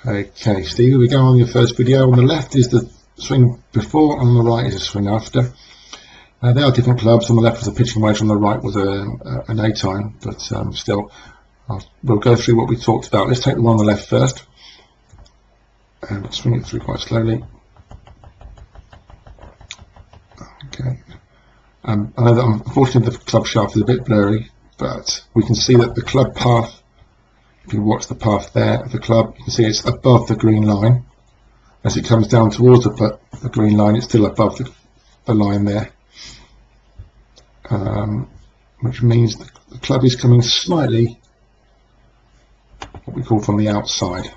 Okay, Steve, we go on your first video. On the left is the swing before, and on the right is a swing after. They are different clubs. On the left was a pitching wedge, on the right was an A-time, but still, we'll go through what we talked about. Let's take the one on the left first, and swing it through quite slowly. Okay. I know that unfortunately the club shaft is a bit blurry, but we can see that the club path, if you watch the path there of the club, you can see it's above the green line. As it comes down towards the green line, it's still above the line there, which means the club is coming slightly, what we call, from the outside.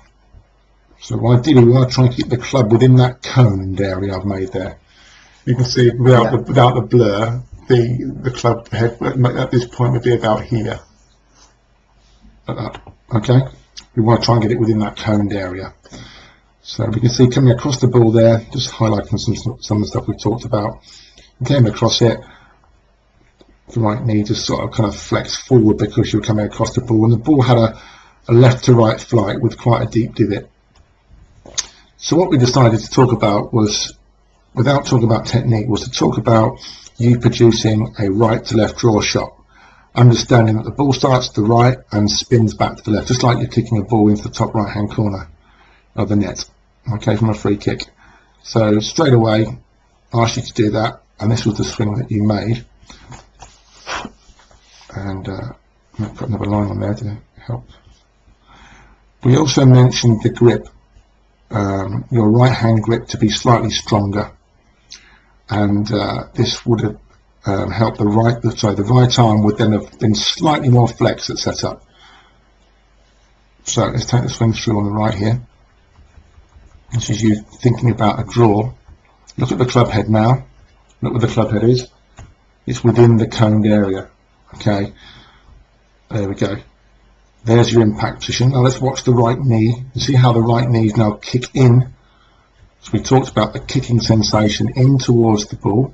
So ideally we want to try and keep the club within that coned area I've made there. You can see without the blur, the club head at this point would be about here, like that. Okay, we want to try and get it within that coned area. So we can see coming across the ball there, just highlighting some of the stuff we've talked about. Came across it, the right knee just sort of kind of flexed forward because you were coming across the ball, and the ball had a left to right flight with quite a deep divot. So what we decided to talk about was, without talking about technique, was to talk about you producing a right to left draw shot, understanding that the ball starts to the right and spins back to the left, just like you're kicking a ball into the top right hand corner of the net, okay, from a free kick. So straight away I asked you to do that, and this was the swing that you made. And I'm going to put another line on there to help. We also mentioned the grip, your right hand grip to be slightly stronger, and this would have helped the right arm would then have been slightly more flexed at setup. So let's take the swing through on the right here. This is you thinking about a draw. Look at the club head now. Look where the club head is. It's within the coned area. Okay, there we go. There's your impact position. Now let's watch the right knee. You see how the right knees now kick in. So we talked about the kicking sensation in towards the ball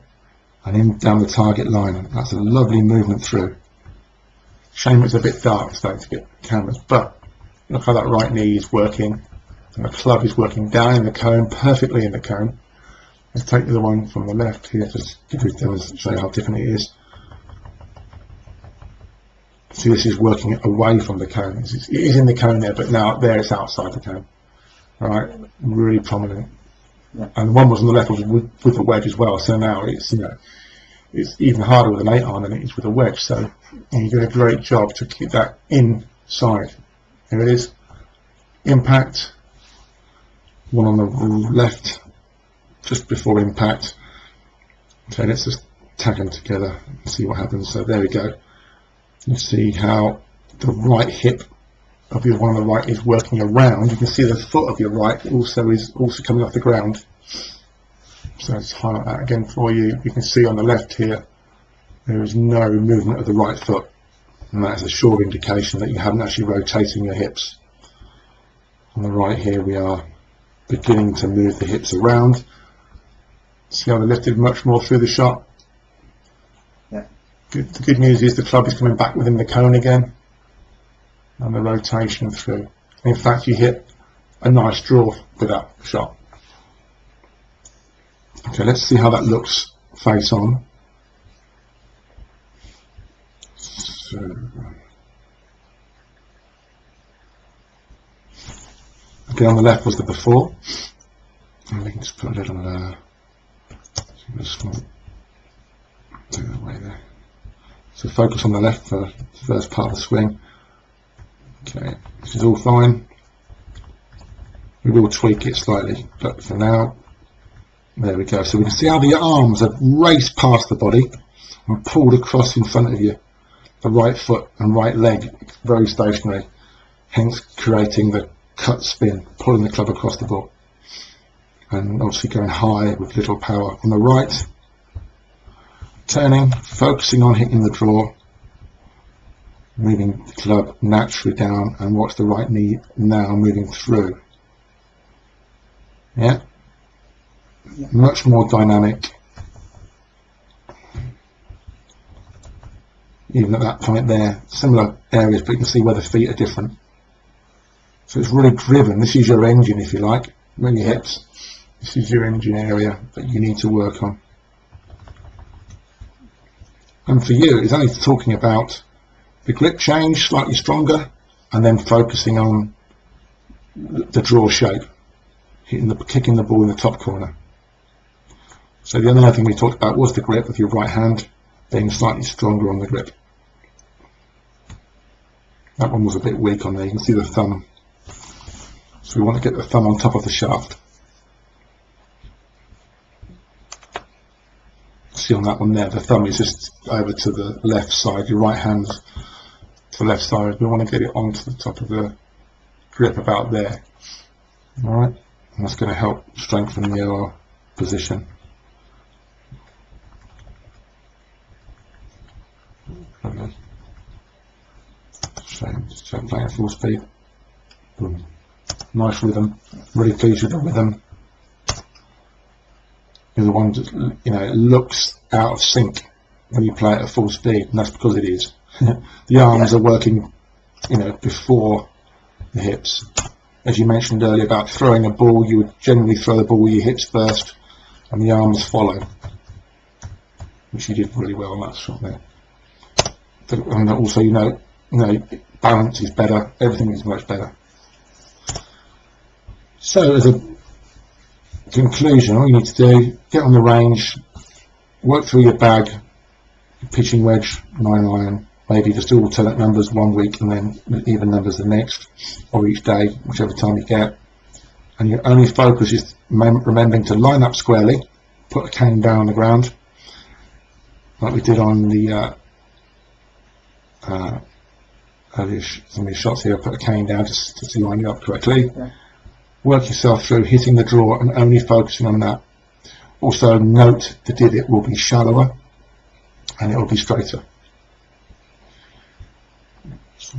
and in down the target line. That's a lovely movement through. Shame it's a bit dark today to get cameras, but look how that right knee is working, and the club is working down in the cone, perfectly in the cone. Let's take the one from the left here, just to show you how different it is. See, this is working away from the cone. It is in the cone there, but now there it's outside the cone. All right, really prominent. Yeah. And the one was on the left was with the wedge as well. So now it's, you know, it's even harder with an 8-iron than it is with a wedge. So you did a great job to keep that inside. Here it is. Impact. One on the left, just before impact. Okay, let's just tag them together and see what happens. So there we go. You see how the right hip of your one on the right is working around. You can see the foot of your right is also coming off the ground. So let's highlight that again for you. You can see on the left here there is no movement of the right foot, and that is a sure indication that you haven't actually rotating your hips. On the right here we are beginning to move the hips around. See how they're lifted much more through the shot. Yeah. The good news is the club is coming back within the cone again, and the rotation through. In fact, you hit a nice draw with that shot. Okay, let's see how that looks face on. So, okay, on the left was the before, and we can just put a little small do that way there. So focus on the left for the first part of the swing. Okay, this is all fine. We will tweak it slightly, but for now, there we go. So we can see how the arms have raced past the body and pulled across in front of you. The right foot and right leg very stationary, hence creating the cut spin, pulling the club across the ball. And obviously going high with little power. On the right, turning, focusing on hitting the draw, moving the club naturally down, and watch the right knee now moving through. Yeah, much more dynamic. Even at that point there, similar areas, but you can see where the feet are different. So it's really driven. This is your engine, if you like, when your hips. This is your engine area that you need to work on. And for you, it's only talking about the grip change, slightly stronger, and then focusing on the draw shape, kicking the ball in the top corner. So the only other thing we talked about was the grip with your right hand being slightly stronger on the grip. That one was a bit weak on there. You can see the thumb. So we want to get the thumb on top of the shaft. See on that one there, the thumb is just over to the left side, your right hand's to the left side. We want to get it onto the top of the grip about there. Alright, and that's going to help strengthen your position. Lovely. So playing at full speed. Boom. Nice rhythm, really pleased with the rhythm. You're the one that, you know, it looks out of sync when you play it at full speed, and that's because it is. The arms are working, you know, before the hips. As you mentioned earlier about throwing a ball, you would generally throw the ball with your hips first, and the arms follow, which you did really well on that shot there. And also, you know, balance is better. Everything is much better. So, as a conclusion, all you need to do, get on the range, work through your bag, your pitching wedge, 9-iron, maybe just do alternate numbers one week and then even numbers the next, or each day, whichever time you get. And your only focus is remembering to line up squarely, put a cane down on the ground, like we did on the earlier some of these shots here. Put a cane down just to line you up correctly. Yeah. Work yourself through hitting the draw and only focusing on that. Also note the divot will be shallower and it will be straighter. So,